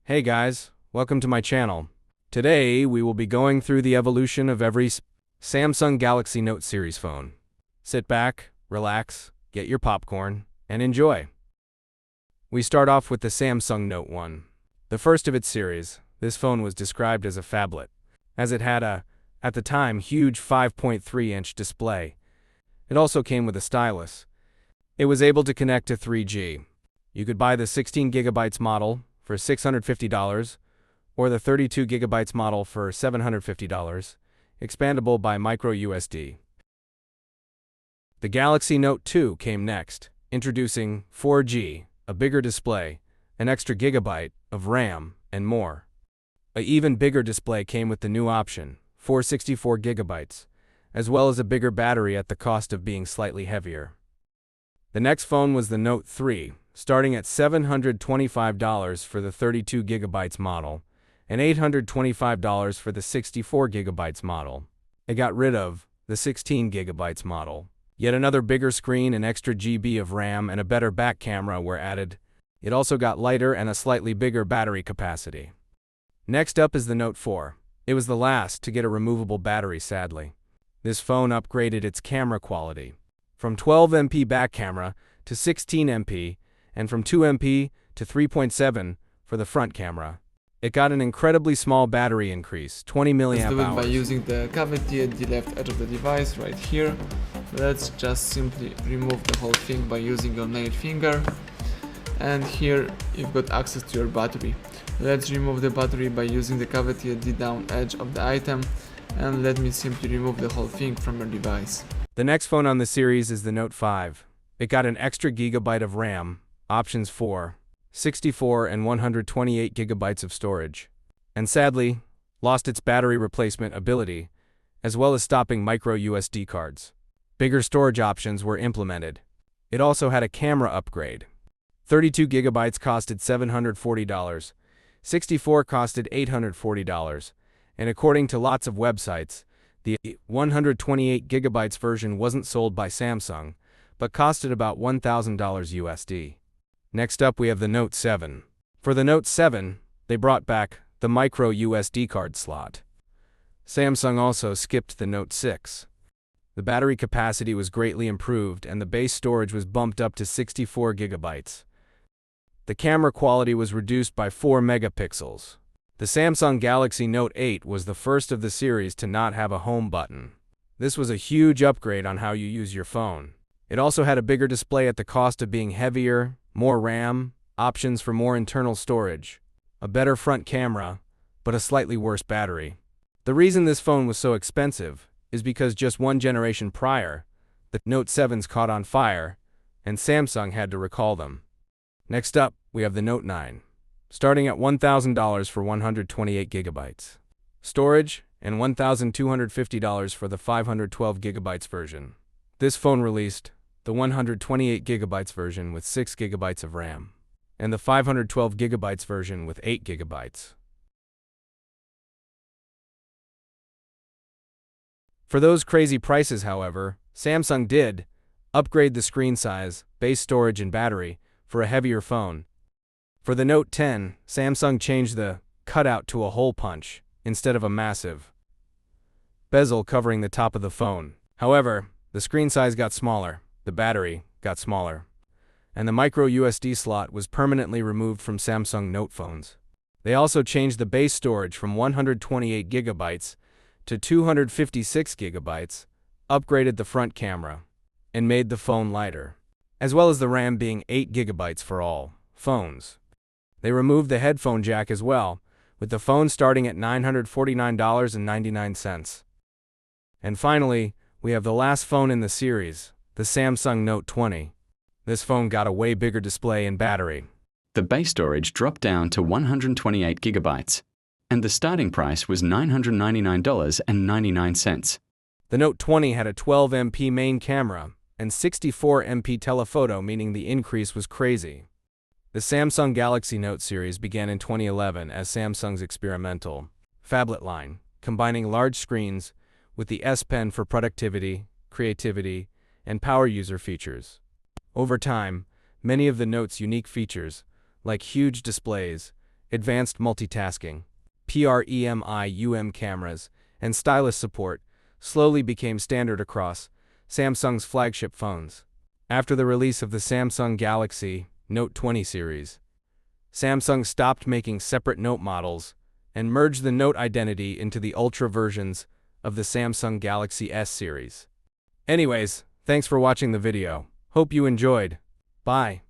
Hey guys, welcome to my channel. Today we will be going through the evolution of every Samsung Galaxy Note series phone. Sit back, relax, get your popcorn, and enjoy. We start off with the Samsung Note 1. The first of its series, this phone was described as a phablet, as it had a, at the time, huge 5.3-inch display. It also came with a stylus. It was able to connect to 3G. You could buy the 16GB model for $650, or the 32GB model for $750, expandable by microUSD. The Galaxy Note 2 came next, introducing 4G, a bigger display, an extra gigabyte of RAM, and more. An even bigger display came with the new option, 464GB, as well as a bigger battery at the cost of being slightly heavier. The next phone was the Note 3, starting at $725 for the 32GB model, and $825 for the 64GB model. It got rid of the 16GB model. Yet another bigger screen and extra GB of RAM and a better back camera were added. It also got lighter and a slightly bigger battery capacity. Next up is the Note 4. It was the last to get a removable battery, sadly. This phone upgraded its camera quality from 12MP back camera to 16MP, and from 2MP to 3.7 for the front camera. It got an incredibly small battery increase, 20 mAh. Let's do it by using the cavity at the left edge of the device, right here. Let's just simply remove the whole thing by using your nail finger. And here you've got access to your battery. Let's remove the battery by using the cavity at the down edge of the item. And let me simply remove the whole thing from your device. The next phone on the series is the Note 5. It got an extra gigabyte of RAM, options for 64 and 128 gigabytes of storage, and sadly, lost its battery replacement ability, as well as stopping micro USB cards. Bigger storage options were implemented. It also had a camera upgrade. 32 gigabytes costed $740, 64 costed $840, and according to lots of websites, the 128 gigabytes version wasn't sold by Samsung, but costed about $1,000 USD. Next up we have the Note 7. For the Note 7, they brought back the micro USB card slot. Samsung also skipped the Note 6. The battery capacity was greatly improved and the base storage was bumped up to 64 gigabytes. The camera quality was reduced by 4 megapixels. The Samsung Galaxy Note 8 was the first of the series to not have a home button. This was a huge upgrade on how you use your phone. It also had a bigger display at the cost of being heavier, more RAM, options for more internal storage, a better front camera, but a slightly worse battery. The reason this phone was so expensive is because just one generation prior, the Note 7s caught on fire, and Samsung had to recall them. Next up, we have the Note 9, starting at $1,000 for 128 gigabytes storage and $1,250 for the 512 gigabytes version. This phone released the 128 gigabytes version with 6 gigabytes of RAM, and the 512 gigabytes version with 8 gigabytes. For those crazy prices, however, Samsung did upgrade the screen size, base storage, and battery for a heavier phone. For the Note 10, Samsung changed the cutout to a hole punch instead of a massive bezel covering the top of the phone. However, the screen size got smaller, the battery got smaller, and the micro USB slot was permanently removed from Samsung Note phones. They also changed the base storage from 128 gigabytes to 256 gigabytes, upgraded the front camera, and made the phone lighter, as well as the RAM being 8 gigabytes for all phones. They removed the headphone jack as well, with the phone starting at $949.99. And finally, we have the last phone in the series, the Samsung Note 20. This phone got a way bigger display and battery. The base storage dropped down to 128 gigabytes, and the starting price was $999.99. The Note 20 had a 12MP main camera and 64MP telephoto, meaning the increase was crazy. The Samsung Galaxy Note series began in 2011 as Samsung's experimental phablet line, combining large screens with the S Pen for productivity, creativity, and power user features. Over time, many of the Note's unique features, like huge displays advanced multitasking, PREMIUM cameras, and stylus support slowly became standard across Samsung's flagship phones. After the release of the Samsung Galaxy Note 20 series, Samsung stopped making separate Note models and merged the Note identity into the Ultra versions of the Samsung Galaxy S series. Anyways, thanks for watching the video. Hope you enjoyed. Bye.